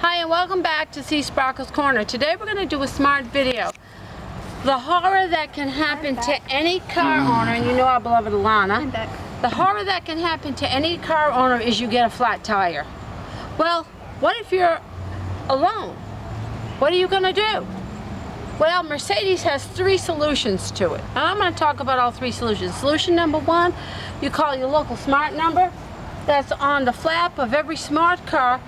Hi and welcome back to C Sparkle's Corner. Today we're going to do a smart video. The horror that can happen to any car owner, and you know our beloved Alana, the horror that can happen to any car owner is you get a flat tire. Well, what if you're alone? What are you going to do? Well, Mercedes has 3 solutions to it. And I'm going to talk about all 3 solutions. Solution number 1, you call your local smart number. That's on the flap of every smart car.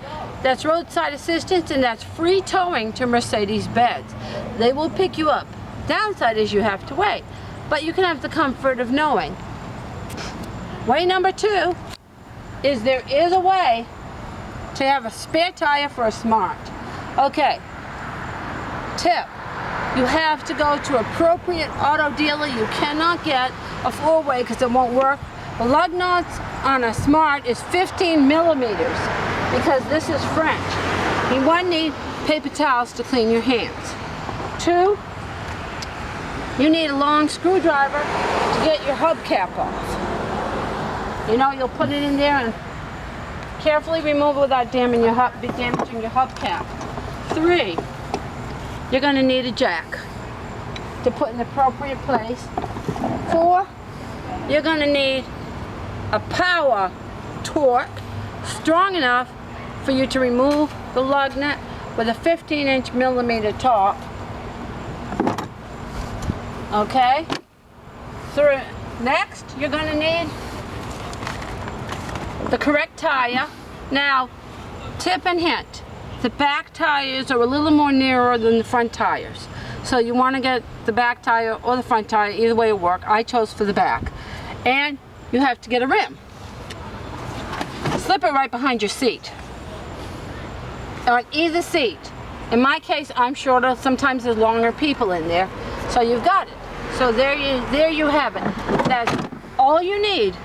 That's roadside assistance, and that's free towing to Mercedes-Benz. They will pick you up. Downside is you have to wait, but you can have the comfort of knowing. Way number 2 is there is a way to have a spare tire for a smart. Okay, tip. You have to go to appropriate auto dealer. You cannot get a 4-way because it won't work. The lug nuts on a smart is 15 millimeters because this is French. You one need paper towels to clean your hands. 2, you need a long screwdriver to get your hubcap off. You know, you'll put it in there and carefully remove it without damaging your hubcap. 3, you're going to need a jack to put in the appropriate place. 4, you're going to need a power torque strong enough for you to remove the lug nut with a 15 millimeter top. Okay? Next, you're going to need the correct tire. Now, tip and hint. The back tires are a little more narrower than the front tires. So you want to get the back tire or the front tire, either way will work. I chose for the back. And you have to get a rim. Slip it right behind your seat. On either seat. In my case, I'm shorter. Sometimes there's longer people in there. So you've got it. So there you have it. That's all you need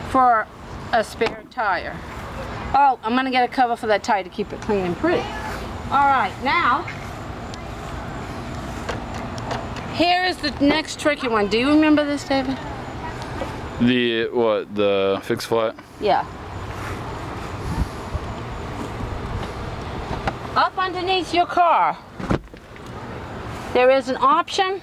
for a spare tire. Oh, I'm going to get a cover for that tire to keep it clean and pretty. All right, now, here is the next tricky one. Do you remember this, David? The, what, the fixed flat? Yeah. Up underneath your car, there is an option .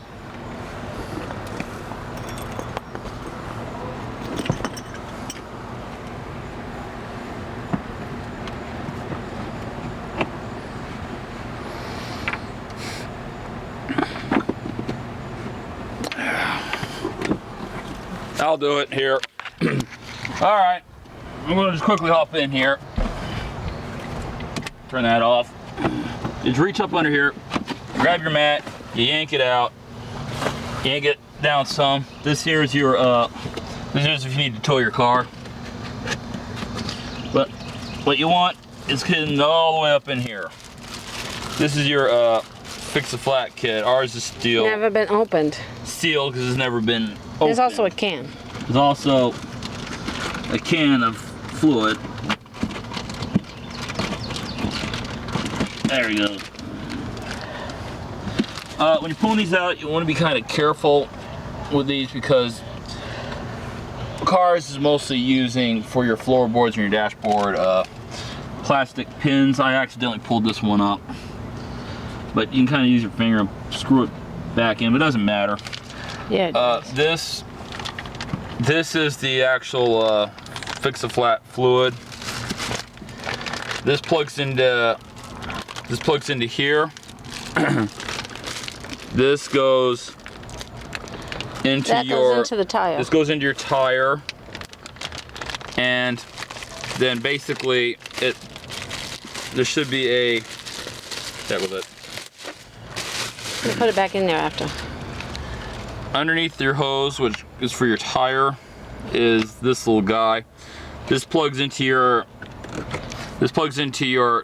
I'll do it here. All right, I'm gonna just quickly hop in here. Turn that off. Just reach up under here, grab your mat, you yank it out, yank it down some. This here is your, this is if you need to tow your car. But what you want is getting all the way up in here. This is your fix-a-flat kit. Ours is steel. Never been opened. Sealed because it's never been opened. There's also a can. There's also a can of fluid. There we go. When you're pulling these out, you want to be kind of careful with these because cars is mostly using for your floorboards and your dashboard plastic pins. I accidentally pulled this one up, but you can kind of use your finger and screw it back in, but it doesn't matter. Yeah. This is the actual fix-a-flat fluid. This plugs into here. This goes into goes into the tire. This goes into your tire, and then basically there should be a that was it. You put it back in there after. Underneath your hose, which is for your tire, is this little guy. This plugs into your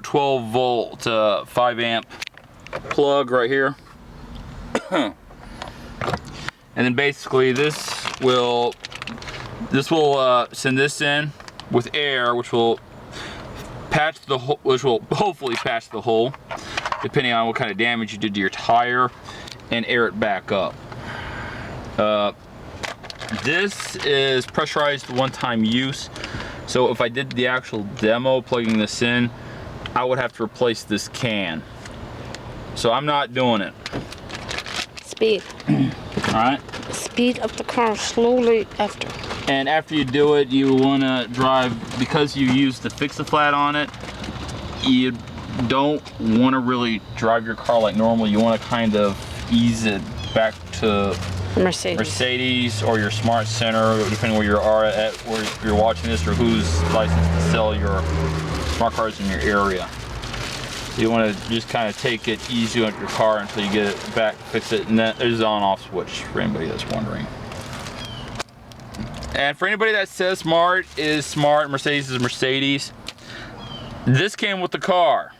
12 volt 5 amp plug right here. And then basically this will send this in with air, which will hopefully patch the hole, depending on what kind of damage you did to your tire, and air it back up. This is pressurized one-time use, so if I did the actual demo plugging this in, I would have to replace this can. So I'm not doing it. Speed. Alright? Speed of the car slowly after. And after you do it, you want to drive, because you use the fix-a-flat on it, you don't want to really drive your car like normal. You want to kind of ease it back to Mercedes or your Smart Center, depending where you are at, where you're watching this, or who's licensed to sell your smart cars in your area. So you want to just kind of take it easy on your car until you get it back, fix it, and then there's an on-off switch for anybody that's wondering. And for anybody that says Smart is Smart, Mercedes is Mercedes, this came with the car.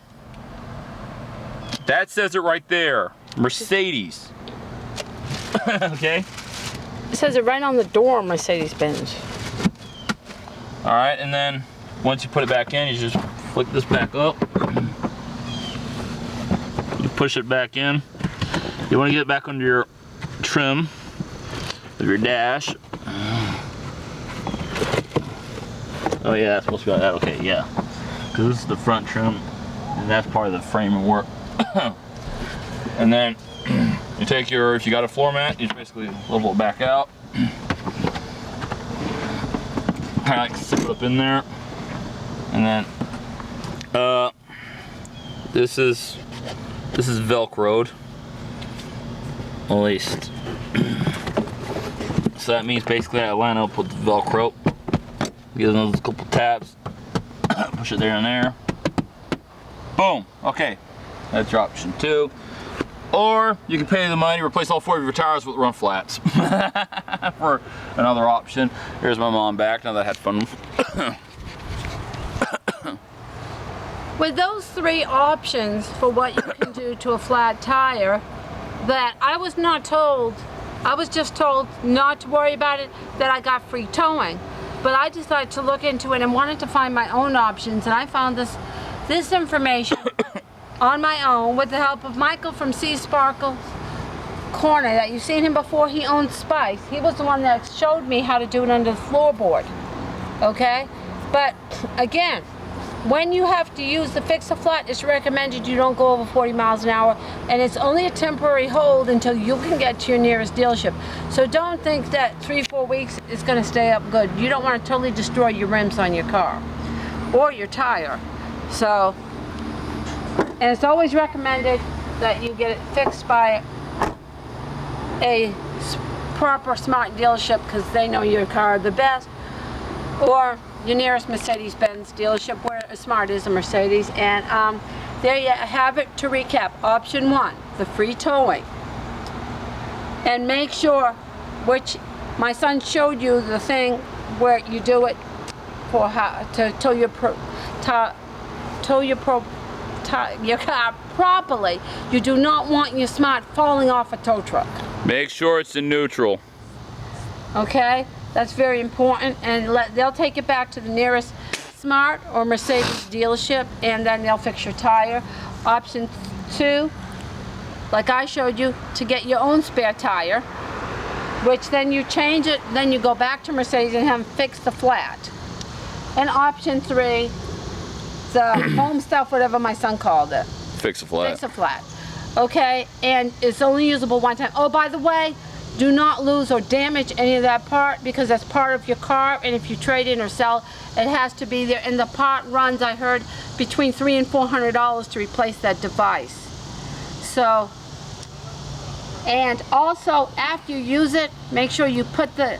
That says it right there, Mercedes. Okay? It says it right on the door, Mercedes-Benz. Alright, and then once you put it back in, you just flick this back up. You push it back in. You want to get it back under your trim of your dash. Oh yeah, it's supposed to be like that. Okay, yeah. Because this is the front trim, and that's part of the frame and work. And then you take your, if you got a floor mat, you just basically level it back out. Kind of like zip it up in there. And then this is Velcroed, at least. So that means basically I line up with the Velcro. Give those a couple taps. Push it there and there. Boom. Okay. That's your option 2. Or you can pay the money, replace all 4 of your tires with run flats. For another option. Here's my mom back now that I had fun. With those 3 options for what you can do to a flat tire, that I was not told, I was just told not to worry about it, that I got free towing. But I decided to look into it and wanted to find my own options, and I found this information on my own with the help of Michael from Sea Sparkle's Corner. That you've seen him before. He owns Spice. He was the one that showed me how to do it under the floorboard. Okay? But again, when you have to use the fix-a-flat, it's recommended you don't go over 40 miles an hour, and it's only a temporary hold until you can get to your nearest dealership. So don't think that 3-4 weeks is going to stay up good. You don't want to totally destroy your rims on your car or your tire. So, and it's always recommended that you get it fixed by a proper Smart dealership, because they know your car the best, or your nearest Mercedes-Benz dealership where a Smart is a Mercedes. And there you have it. To recap, option 1, the free towing. And make sure, which my son showed you the thing where you do it for how to tow your car properly. You do not want your Smart falling off a tow truck. Make sure it's in neutral. Okay? That's very important, and they'll take it back to the nearest Smart or Mercedes dealership, and then they'll fix your tire. Option 2, like I showed you, to get your own spare tire, which then you change it, then you go back to Mercedes and have them fix the flat. And option 3, the home stuff, whatever my son called it. Fix a flat. Fix a flat. Okay, and it's only usable one time. Oh, by the way, do not lose or damage any of that part, because that's part of your car, and if you trade in or sell, it has to be there. And the part runs, I heard, between $300 and $400 to replace that device. So, and also after you use it, make sure you put the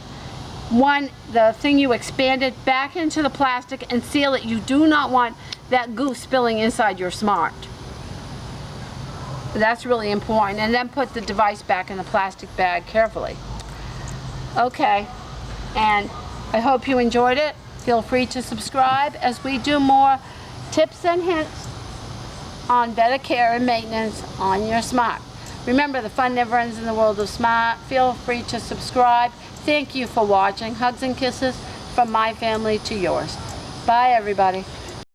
thing you expanded back into the plastic and seal it. You do not want that goo spilling inside your Smart. That's really important. And then put the device back in the plastic bag carefully. Okay, and I hope you enjoyed it. Feel free to subscribe as we do more tips and hints on better care and maintenance on your Smart. Remember, the fun never ends in the world of Smart. Feel free to subscribe. Thank you for watching. Hugs and kisses from my family to yours. Bye, everybody.